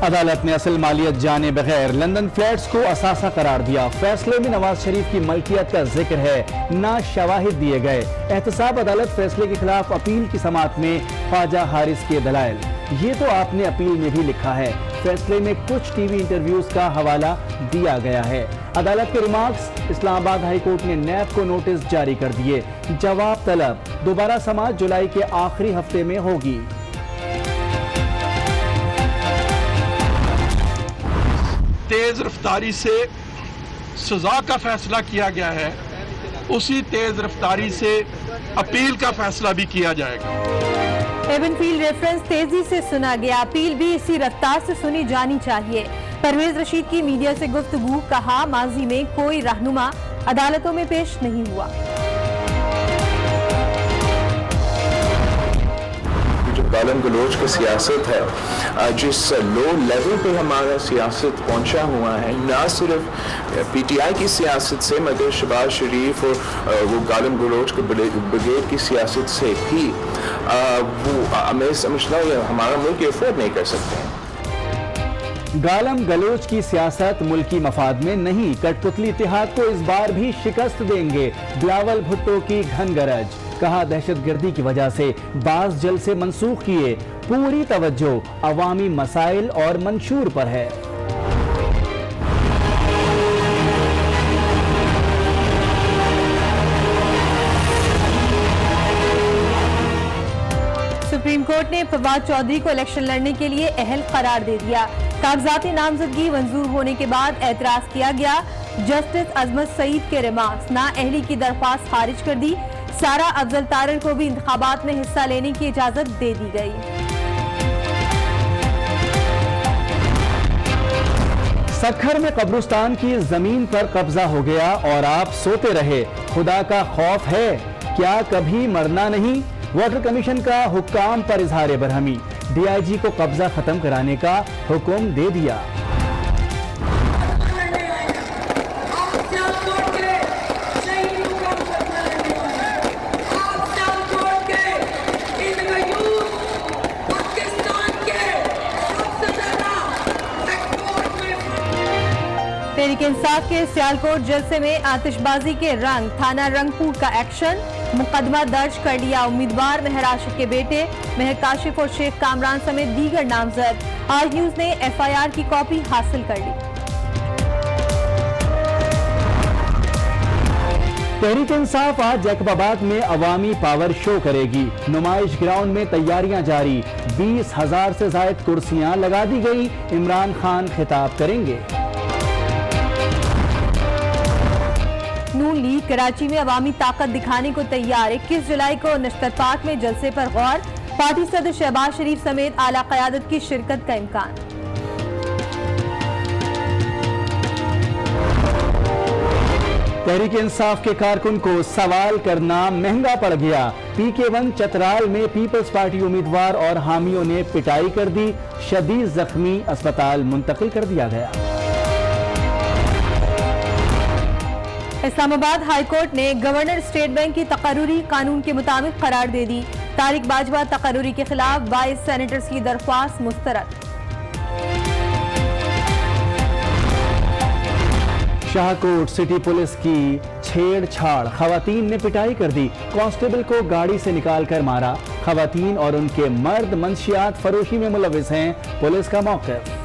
अदालत ने असल मालियत जाने बगैर लंदन फ्लैट्स को असासा करार दिया। फैसले में नवाज शरीफ की मलकियत का जिक्र है, ना शवाहिद दिए गए। एहतसाब अदालत फैसले के खिलाफ अपील की समाअत में ख्वाजा हारिस के दलाइल। ये तो आपने अपील में भी लिखा है। फैसले में कुछ टीवी इंटरव्यूज का हवाला दिया गया है। अदालत के रिमार्क्स। इस्लामाबाद हाई कोर्ट ने नैब को नोटिस जारी कर दिए। जवाब तलब। दोबारा समाअत जुलाई के आखिरी हफ्ते में होगी। तेज रफ्तारी से सजा का फैसला किया गया है, उसी तेज रफ्तारी से अपील का फैसला भी किया जाएगा। एवनफील्ड रेफरेंस तेजी से सुना गया, अपील भी इसी रफ्तार से सुनी जानी चाहिए। परवेज रशीद की मीडिया से गुफ्तगू। कहा, माजी में कोई रहनुमा अदालतों में पेश नहीं हुआ। गालिम गलोच की सियासत है, जिस लो लेवल पे हमारा सियासत पहुंचा हुआ है, ना सिर्फ पीटीआई की सियासत से मगर शहबाज शरीफ और वो गालिम गलोच के ब्रिगेड की सियासत से भी वो मैं समझता हूँ हमारा मुल्क अफोर्ड नहीं कर सकते हैं। गालिम गलोच की सियासत मुल्की मफाद में नहीं, कठपुतली इत्तेहाद को इस बार भी शिकस्त देंगे। बिलावल भुट्टो की घन गरज। कहा, दहशतगर्दी की वजह से बाज़ जलसे मंसूख किए। पूरी तवज्जो अवामी मसाइल और मंशूर पर है। सुप्रीम कोर्ट ने फवाद चौधरी को इलेक्शन लड़ने के लिए अहल करार दे दिया। कागजाती नामजदगी मंजूर होने के बाद एतराज किया गया। जस्टिस अजमत सईद के रिमार्क्स। ना अहली की दरख्वास्त खारिज कर दी। सारा अफजल तारर को भी इंतखाबात में हिस्सा लेने की इजाजत दे दी गई। सखर में कब्रिस्तान की जमीन पर कब्जा हो गया और आप सोते रहे। खुदा का खौफ है क्या, कभी मरना नहीं। वाटर कमीशन का हुक्काम पर इजहार बरहमी। डीआईजी को कब्जा खत्म कराने का हुक्म दे दिया। तहरीक इंसाफ के सियालकोट जलसे में आतिशबाजी के रंग। थाना रंगपुर का एक्शन। मुकदमा दर्ज कर लिया उम्मीदवार मेहर आशिक के बेटे मेहर काशिफ और शेख कामरान समेत दीगर नामजद। आज न्यूज ने एफआईआर की कॉपी हासिल कर ली। तहरीक इंसाफ आज जैकबाबाद में अवामी पावर शो करेगी। नुमाइश ग्राउंड में तैयारियां जारी। 20,000 से ज्यादा कुर्सियां लगा दी गई। इमरान खान खिताब करेंगे। नून लीग कराची में अवामी ताकत दिखाने को तैयार। 21 जुलाई को नश्तर पार्क में जलसे पर गौर। पार्टी सदर शहबाज शरीफ समेत आला क़यादत की शिरकत का इम्कान। तहरीक इंसाफ के कारकुन को सवाल करना महंगा पड़ गया। PK1 चतराल में पीपल्स पार्टी उम्मीदवार और हामियों ने पिटाई कर दी। शदीद जख्मी अस्पताल मुंतकिल कर दिया गया। इस्लामाबाद हाई कोर्ट ने गवर्नर स्टेट बैंक की तकर्रुरी कानून के मुताबिक करार दे दी। तारिक बाजवा तकर्रुरी के खिलाफ 22 सेनेटर्स की दरख्वास्त मुस्तरद। शाहकोट सिटी पुलिस की छेड़छाड़। खवातीन ने पिटाई कर दी। कांस्टेबल को गाड़ी से निकालकर मारा। खवातीन और उनके मर्द मंशियात फरोशी में मुलविस हैं। पुलिस का मौक़िफ़।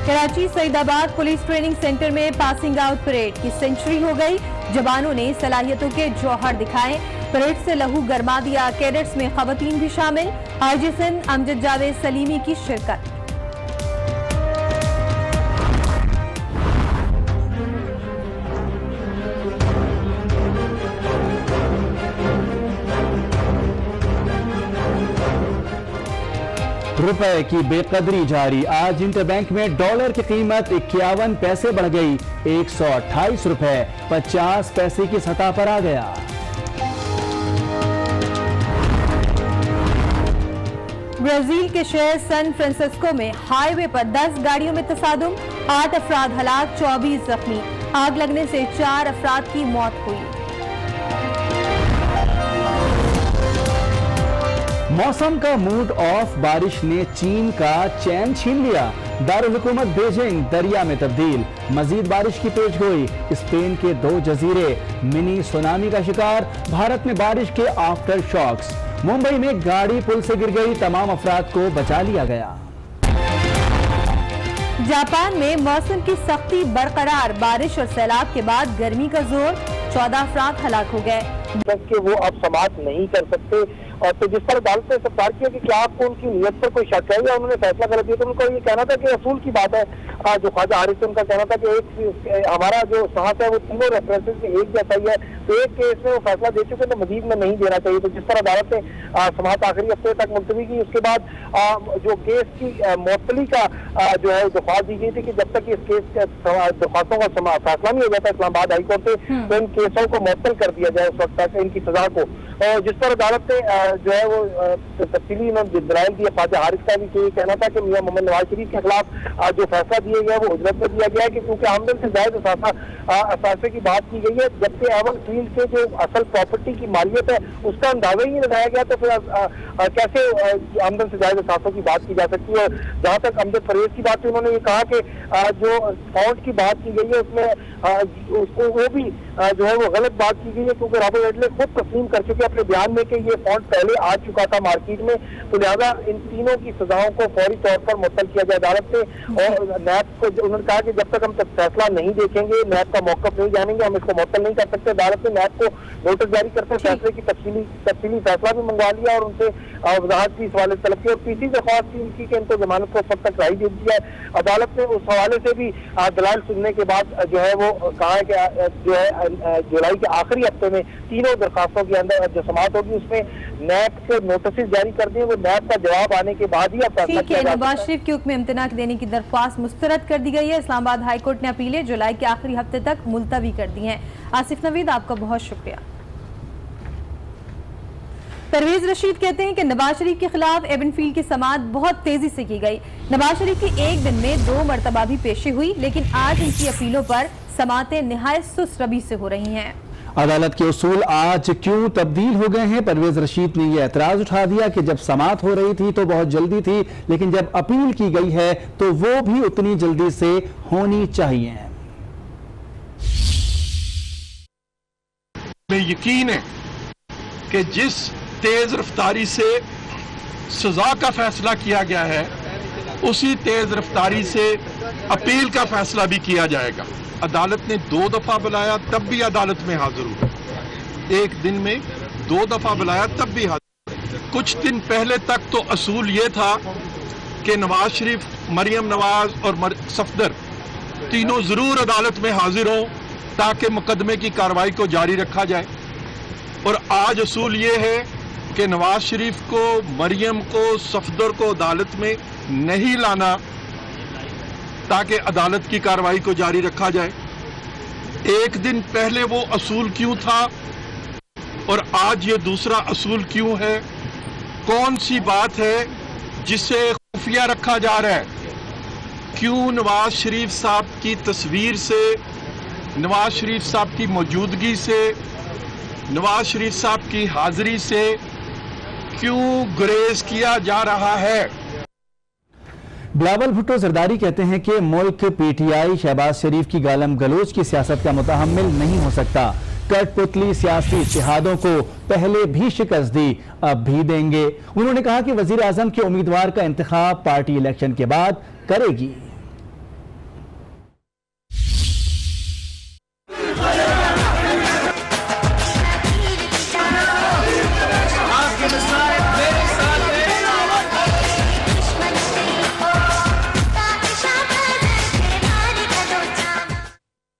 Karachi Saeedabad police training centre में पासिंग आउट परेड की सेंचुरी हो गई। जवानों ने सलाहियतों के जौहर दिखाए। परेड से लहू गरमा दिया। कैडेट्स में खवातीन भी शामिल। आईजी सिंध अमजद जावेद सलीमी की शिरकत। रुपए की बेकदरी जारी। आज इंटरबैंक में डॉलर की कीमत 51 पैसे बढ़ गई। 128 रुपए 50 पैसे की सतह पर आ गया। ब्राजील के शहर सैन फ्रांसिस्को में हाईवे पर 10 गाड़ियों में तसादुम, 8 अफराद हलाक, 24 जख्मी। आग लगने से 4 अफराद की मौत हुई। मौसम का मूड ऑफ, बारिश ने चीन का चैन छीन लिया। दारुल हुकूमत बीजिंग दरिया में तब्दील, मजीद बारिश की पेशगोई। स्पेन के 2 जजीरे मिनी सुनामी का शिकार, भारत में बारिश के आफ्टर शॉक्स। मुंबई में गाड़ी पुल से गिर गई, तमाम अफराद को बचा लिया गया। जापान में मौसम की सख्ती बरकरार, बारिश और सैलाब के बाद गर्मी का जोर, 14 अफराद हलाक हो गए। कि वो अब समाप्त नहीं कर सकते। और तो जिस पर अदालत ने सवाल किया कि क्या आपको उनकी नीयत पर कोई शक है या उन्होंने फैसला गलत दिया, तो उनको ये कहना था कि असूल की बात है। जो ख्वाजा हारिस उनका कहना था कि एक हमारा जो साहस है वो तीनों रेफरेंसेस में एक जैसा ही है, तो एक केस में वो फैसला दे चुके तो मजीद में नहीं देना चाहिए। तो जिस पर अदालत ने समाअत आखिरी हफ्ते तक मुलतवी की, उसके बाद जो केस की मुअत्तली का जो है दरख्वास्त दी गई थी कि जब तक इस केस के दरख्वास्तों का फैसला नहीं हो जाता इस्लामाबाद हाई कोर्ट से, तो इन केसों को मुअत्तल कर दिया जाए उस वक्त तक इनकी सजा को। और जिस पर अदालत ने जो है वो तफसीली दलाइल दिया। ख्वाजा हारिस का भी ये कहना था कि मियां मोहम्मद नवाज शरीफ के खिलाफ जो फैसला दिया गया वो उजरत में दिया गया है कि क्योंकि आमदन से ज्यादा असासे की बात की गई है, जबकि एवन फील्ड से जो असल प्रॉपर्टी की मालियत है उसका अंदाजा ही नहीं लगाया गया, तो फिर कैसे आमदन से ज्यादा असासों की बात की जा सकती है। जहाँ तक अमजद फरेज की बात थी, उन्होंने ये कहा कि जो फाउंड की बात की गई है उसमें उसको वो भी जो है वो गलत बात की गई है, क्योंकि रॉबर्ट एडले खुद तस्लीम कर चुके अपने बयान में कि ये फॉन्ट पहले आ चुका था मार्केट में, तो लिहाजा इन तीनों की सजाओं को फौरी तौर पर मुअत्तल किया जाए अदालत से। और नैब को उन्होंने कहा कि जब तक हम फैसला नहीं देखेंगे, नैब का मौक़िफ़ नहीं जानेंगे, हम इसको मुअत्तल नहीं कर सकते। अदालत ने नैब को नोटिस जारी करते फैसले की तफसीली फैसला भी मंगवा लिया और उनसे वजाहत भी इस हवाले से तलब की। और तीसरी दरख्वास्त थी उनकी कि इनको जमानत को सब तक राही दे दी है। अदालत ने उस हवाले से भी दलाइल सुनने के बाद जो है वो कहा है कि जो है जुलाई के आखिरी हफ्ते में तीनों दरखास्तों के अंदर जो समाअत होगी उसमें नैब से नोटिस जारी कर दिए, वो नैब का जवाब आने के बाद ही अब फैसला किया जाएगा। नवाज शरीफ के हुक्म इम्तना देने की दरख्वास्त मुस्तरद कर दी गई है। इस्लामाबाद हाई कोर्ट ने अपीलें जुलाई के आखिरी हफ्ते तक मुलतवी कर दी हैं। आसिफ नवीद, आपका बहुत शुक्रिया। परवेज रशीद कहते हैं कि नवाज शरीफ के खिलाफ एबनफील्ड की समाअत बहुत तेजी से की गई। नवाज शरीफ की एक दिन में 2 मरतबा भी पेशी हुई, लेकिन आज इनकी अपीलों पर समाअतें निहायत सुस्त रवि से हो रही हैं। अदालत के उसूल आज क्यों तब्दील हो गए हैं? परवेज रशीद ने यह एतराज उठा दिया कि जब समाअत हो रही थी तो बहुत जल्दी थी, लेकिन जब अपील की गई है तो वो भी उतनी जल्दी से होनी चाहिए। मैं यकीन है कि जिस तेज रफ्तारी से सजा का फैसला किया गया है, उसी तेज रफ्तारी से अपील का फैसला भी किया जाएगा। अदालत ने 2 दफा बुलाया तब भी अदालत में हाजिर हुए, एक दिन में 2 दफा बुलाया तब भी हाजिर। कुछ दिन पहले तक तो असूल ये था कि नवाज शरीफ, मरियम नवाज और सफदर तीनों जरूर अदालत में हाजिर हों ताकि मुकदमे की कार्रवाई को जारी रखा जाए। और आज असूल ये है कि नवाज शरीफ को, मरियम को, सफदर को अदालत में नहीं लाना ताकि अदालत की कार्रवाई को जारी रखा जाए। एक दिन पहले वो असूल क्यों था और आज ये दूसरा असूल क्यों है? कौन सी बात है जिसे खुफिया रखा जा रहा है? क्यों नवाज शरीफ साहब की तस्वीर से, नवाज शरीफ साहब की मौजूदगी से, नवाज शरीफ साहब की हाजिरी से क्यों गुरेज किया जा रहा है? बिलावल भुट्टो जरदारी कहते हैं कि मुल्क पीटीआई शहबाज शरीफ की गालम गलोच की सियासत का मुतहम्मिल नहीं हो सकता। कठपुतली सियासी इत्तेहादों को पहले भी शिकस्त दी, अब भी देंगे। उन्होंने कहा कि वजीर आजम के उम्मीदवार का इंतखाब पार्टी इलेक्शन के बाद करेगी।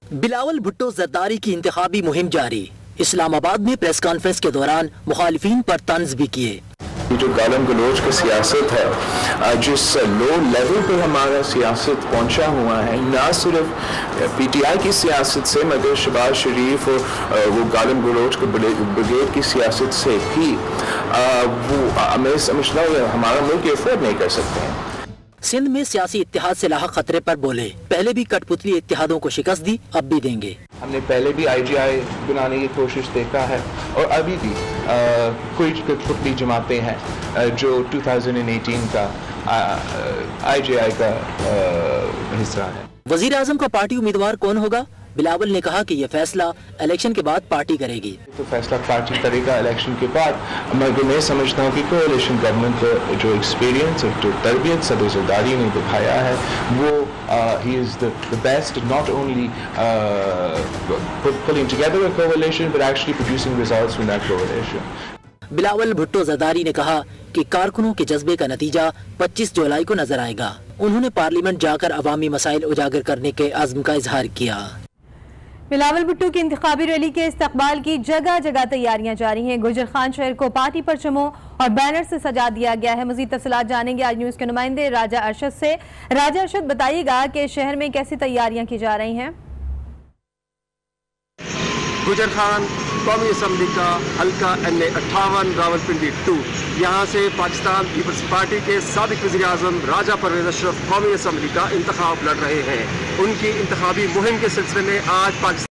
बिलावल भुट्टो जरदारी की इंतखाबी मुहिम जारी। इस्लामाबाद में प्रेस कॉन्फ्रेंस के दौरान मुखालिफिन पर तंज भी किए। जो गालम गलोच की सियासत है, जिस लो लेवल पे हमारा सियासत पहुंचा हुआ है, ना सिर्फ पीटीआई की सियासत से मगर शहबाज शरीफ और वो गालम गलोच के ब्रिगेड की सियासत से भी वो मैं समझता हूँ हमारा मुल्क ये अफोर्ड नहीं कर सकते हैं। सिंध में सियासी इत्तेहाद से लाहक खतरे पर बोले, पहले भी कठपुतली इत्तेहादों को शिकस्त दी, अब भी देंगे। हमने पहले भी IGI बनाने की कोशिश देखा है और अभी भी कोई कठपुतली जमाते हैं जो 2018 का IGI का हिस्सा है। वजीर आजम का पार्टी उम्मीदवार कौन होगा? बिलावल ने कहा कि यह फैसला इलेक्शन के बाद पार्टी करेगी। तो फैसला पार्टी करेगा इलेक्शन के बाद, मगर मैं समझता हूँ कि कोalition गवर्नमेंट का जो एक्सपीरियंस और जो तरबियत सदर ज़रदारी ने दिखाया है वो he is the best, not only pulling together a coalition but actually producing results from that coalition. Bilawal Bhutto Zardari ने कहा कि कारकुनों के जज्बे का नतीजा 25 जुलाई को नजर आएगा। उन्होंने पार्लियामेंट जाकर अवामी मसाइल उजागर करने के अज़्म का इजहार किया। बिलावल भुट्टो की इंतखाबी रैली के इस्तकबाल की जगह जगह तैयारियां जारी हैं। गुजर खान शहर को पार्टी परचमों और बैनर से सजा दिया गया है। मजीद तफसीलात जानेंगे आज न्यूज के नुमाइंदे राजा अरशद से। राजा अरशद, बताइएगा कि शहर में कैसी तैयारियां की जा रही हैं? गुजर खान कौमी असम्बली का हल्का NA 58 रावलपिंडी 2, यहाँ से पाकिस्तान पीपल्स पार्टी के साबिक वज़ीर आज़म राजा परवेज़ अशरफ कौमी असम्बली का इंतखाब लड़ रहे हैं। उनकी इंतखाबी मुहिम के सिलसिले में आज पाकिस्तान